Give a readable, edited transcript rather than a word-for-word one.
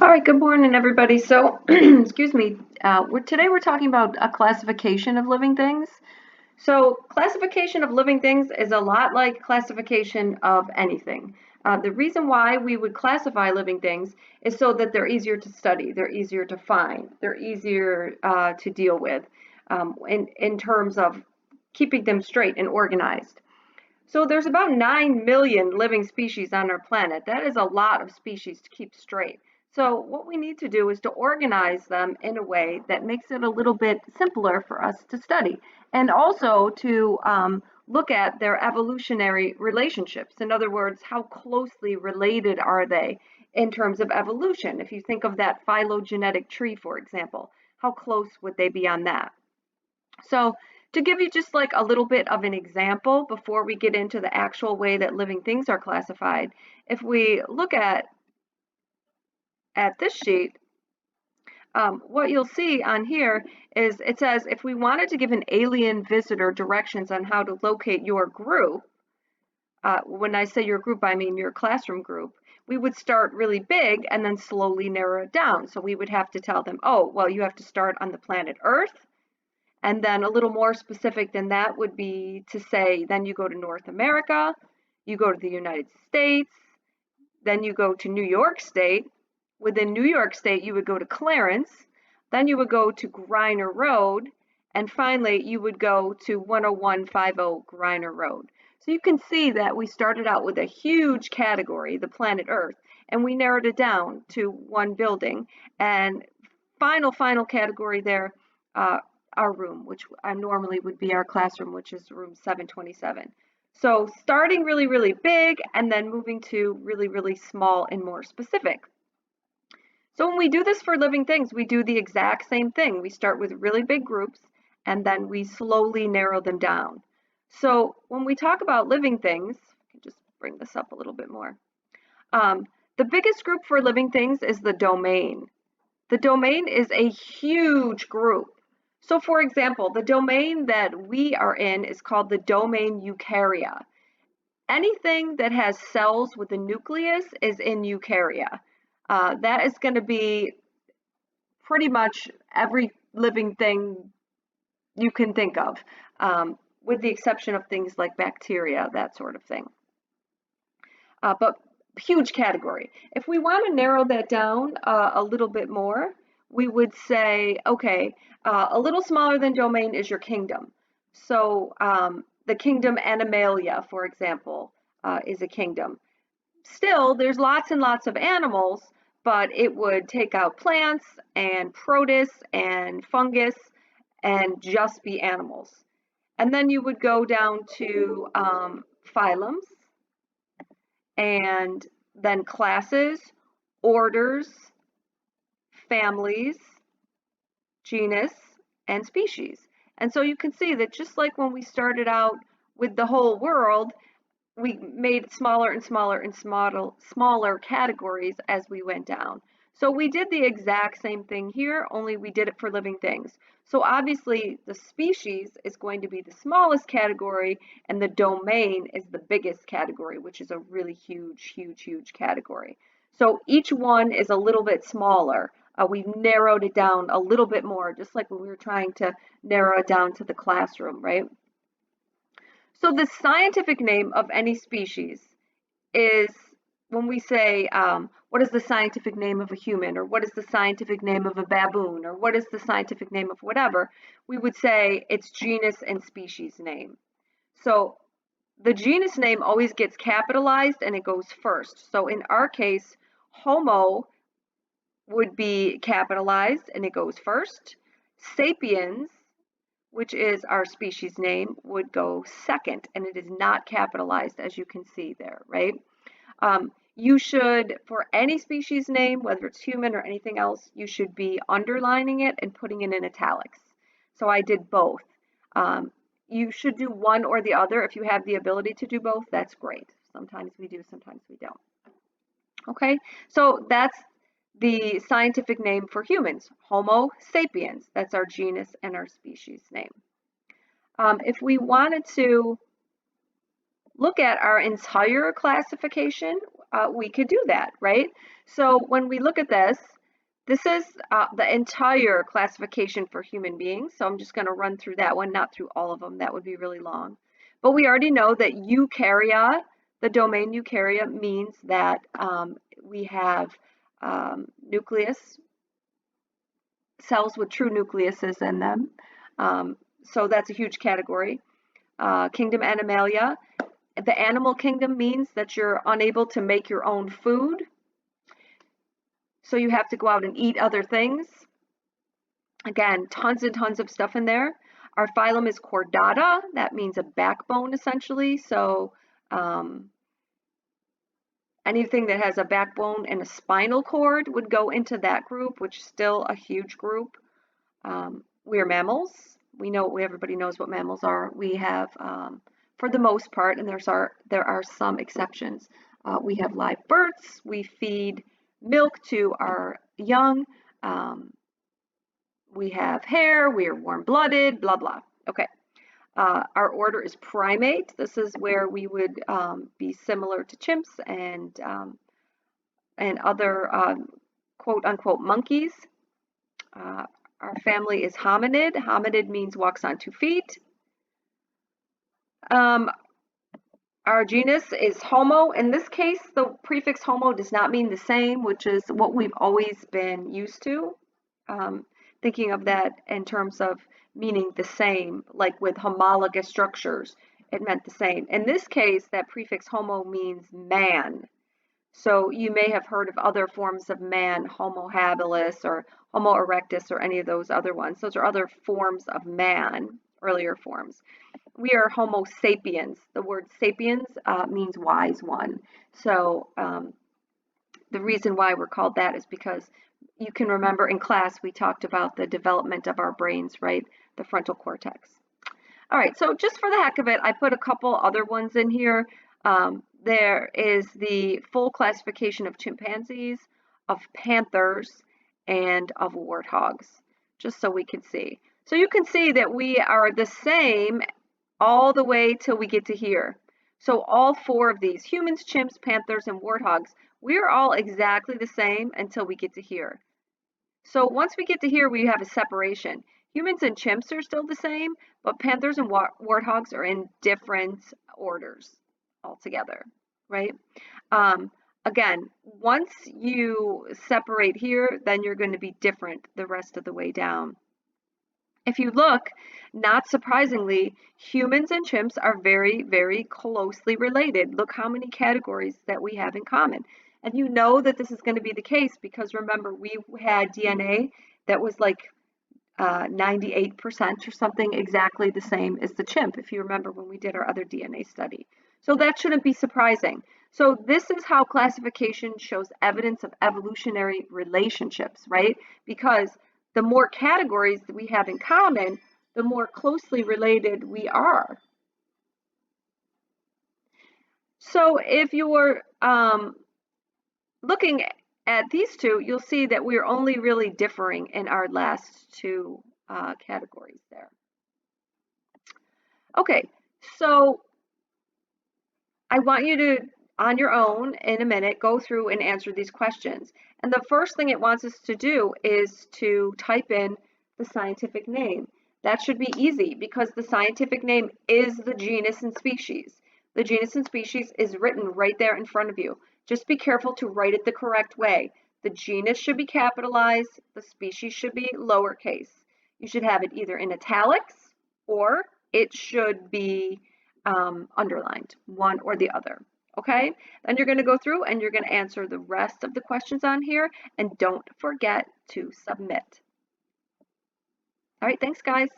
All right, good morning, everybody. So, excuse me. Today we're talking about a classification of living things. So, classification of living things is a lot like classification of anything. The reason why we would classify living things is so that they're easier to study, they're easier to find, they're easier to deal with in terms of keeping them straight and organized. So there's about 9 million living species on our planet. That is a lot of species to keep straight. So what we need to do is to organize them in a way that makes it a little bit simpler for us to study and also to look at their evolutionary relationships. In other words, how closely related are they in terms of evolution? If you think of that phylogenetic tree, for example, how close would they be on that? So to give you just like a little bit of an example before we get into the actual way that living things are classified, if we look at this sheet, what you'll see on here is it says if we wanted to give an alien visitor directions on how to locate your group, when I say your group, I mean your classroom group, we would start really big and then slowly narrow it down. So we would have to tell them, oh, well, you have to start on the planet Earth. And then a little more specific than that would be to say, then you go to North America, you go to the United States, then you go to New York State. Within New York State, you would go to Clarence, then you would go to Griner Road, and finally you would go to 10150 Griner Road. So you can see that we started out with a huge category, the planet Earth, and we narrowed it down to one building. And final category there, our room, which normally would be our classroom, which is room 727. So starting really, really big and then moving to really, really small and more specific. So when we do this for living things, we do the exact same thing. We start with really big groups and then we slowly narrow them down. So when we talk about living things, I can just bring this up a little bit more. The biggest group for living things is the domain. The domain is a huge group. So for example, the domain that we are in is called the domain eukarya. Anything that has cells with a nucleus is in eukarya. That is going to be pretty much every living thing you can think of, with the exception of things like bacteria, that sort of thing. But huge category. If we want to narrow that down a little bit more, we would say, okay, a little smaller than domain is your kingdom. So the kingdom Animalia, for example, is a kingdom. Still, there's lots and lots of animals, but it would take out plants and protists and fungus and just be animals. And then you would go down to phylums, and then classes, orders, families, genus, and species. And so you can see that just like when we started out with the whole world, we made smaller and smaller and smaller categories as we went down. So we did the exact same thing here, only we did it for living things. So obviously the species is going to be the smallest category and the domain is the biggest category, which is a really huge category. So each one is a little bit smaller. We've narrowed it down a little bit more, just like when we were trying to narrow it down to the classroom, right? So the scientific name of any species is when we say, what is the scientific name of a human, or what is the scientific name of a baboon, or what is the scientific name of whatever, we would say its genus and species name. So the genus name always gets capitalized and it goes first. So in our case, Homo would be capitalized and it goes first. Sapiens, which is our species name, would go second, and it is not capitalized, as you can see there, right? You should, for any species name, whether it's human or anything else, you should be underlining it and putting it in italics. So I did both. You should do one or the other. If you have the ability to do both, that's great. Sometimes we do, sometimes we don't. Okay, so that's the scientific name for humans, Homo sapiens. That's our genus and our species name. If we wanted to look at our entire classification, we could do that, right? So when we look at this, This is the entire classification for human beings, so I'm just going to run through that one, not through all of them. That would be really long. But we already know that eukarya, the domain eukarya, means that we have nucleus, cells with true nucleuses in them. So that's a huge category. Kingdom Animalia. The animal kingdom means that you're unable to make your own food. So you have to go out and eat other things. Again, tons and tons of stuff in there. Our phylum is Chordata. That means a backbone, essentially. So anything that has a backbone and a spinal cord would go into that group, which is still a huge group. We are mammals. We know, everybody knows what mammals are. We have, for the most part, and there are some exceptions, we have live births. We feed milk to our young. We have hair. We are warm-blooded, blah, blah. Okay. Our order is primate. This is where we would be similar to chimps and other quote-unquote monkeys. Our family is hominid. Hominid means walks on 2 feet. Our genus is Homo. In this case, the prefix Homo does not mean the same, which is what we've always been used to. Thinking of that in terms of meaning the same, like with homologous structures, it meant the same. In this case, that prefix Homo means man. So you may have heard of other forms of man, Homo habilis or Homo erectus or any of those other ones. Those are other forms of man, earlier forms. We are Homo sapiens. The word sapiens means wise one. So the reason why we're called that is because you can remember in class we talked about the development of our brains, right? The frontal cortex. All right, so just for the heck of it, I put a couple other ones in here. There is the full classification of chimpanzees, of panthers, and of warthogs, just so we can see. So you can see that we are the same all the way till we get to here. So all 4 of these, humans, chimps, panthers, and warthogs, we are all exactly the same until we get to here. So once we get to here, we have a separation. Humans and chimps are still the same, but panthers and warthogs are in different orders altogether, right? Again, once you separate here, then you're going to be different the rest of the way down. If you look, not surprisingly, humans and chimps are very, very closely related. Look how many categories that we have in common. And you know that this is going to be the case because remember, we had DNA that was like 98% or something exactly the same as the chimp, if you remember when we did our other DNA study. So that shouldn't be surprising. So this is how classification shows evidence of evolutionary relationships, right? Because the more categories that we have in common, the more closely related we are. So if you're looking at these two, you'll see that we're only really differing in our last 2 categories there. Okay, so I want you to, on your own, in a minute, go through and answer these questions. And the first thing it wants us to do is to type in the scientific name. That should be easy because the scientific name is the genus and species. The genus and species is written right there in front of you. Just be careful to write it the correct way. The genus should be capitalized, the species should be lowercase. You should have it either in italics or it should be underlined, one or the other. Okay, then you're going to go through and you're going to answer the rest of the questions on here, and don't forget to submit. All right, thanks guys.